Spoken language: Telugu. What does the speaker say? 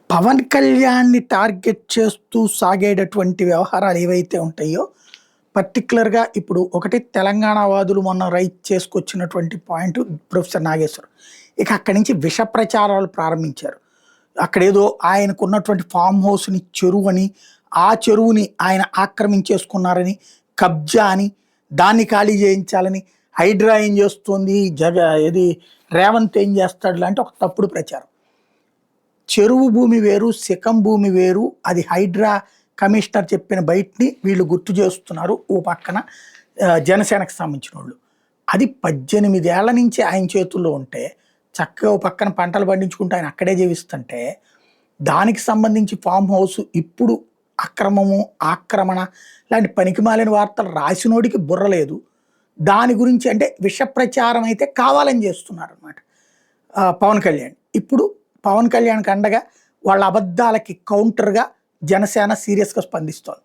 పవన్ కళ్యాణ్‌ని టార్గెట్ చేస్తూ సాగేటటువంటి వ్యవహారాలు ఏవైతే ఉంటాయో, పర్టిక్యులర్‌గా ఇప్పుడు ఒకటి తెలంగాణ వాదులు మొన్న రైజ్ చేసుకొచ్చినటువంటి పాయింట్ ప్రొఫెసర్ నాగేశ్వరరావు. ఇక అక్కడి నుంచి విష ప్రచారాలు ప్రారంభించారు. అక్కడేదో ఆయనకున్నటువంటి ఫార్మ్ హౌస్‌ని చెరువని, ఆ చెరువుని ఆయన ఆక్రమించేసుకున్నారని, కబ్జా అని, దాన్ని ఖాళీ చేయించాలని, హైడ్రా ఏం చేస్తుంది, ఏది రేవంత్ ఏం చేస్తాడు లాంటి ఒక తప్పుడు ప్రచారం. చెరువు భూమి వేరు, శిఖం భూమి వేరు. అది హైడ్రా కమిషనర్ చెప్పిన బయటిని వీళ్ళు గుర్తు చేస్తున్నారు. ఓ పక్కన జనసేనకు సంబంధించినోళ్ళు. అది 18 ఏళ్ల నుంచి ఆయన చేతుల్లో ఉంటే, చక్కగా ఓ పక్కన పంటలు పండించుకుంటూ ఆయన అక్కడే జీవిస్తుంటే, దానికి సంబంధించి ఫామ్ హౌస్ ఇప్పుడు అక్రమము, ఆక్రమణ లాంటి పనికిమాలిన వార్తలు రాసినోడికి బుర్ర లేదు. దాని గురించి అంటే విష ప్రచారం అయితే కావాలని చేస్తున్నారనమాట పవన్ కళ్యాణ్. ఇప్పుడు పవన్ కళ్యాణ్‌కి అండగా వాళ్ళ అబద్ధాలకి కౌంటర్‌గా జనసేన సీరియస్‌గా స్పందిస్తోంది.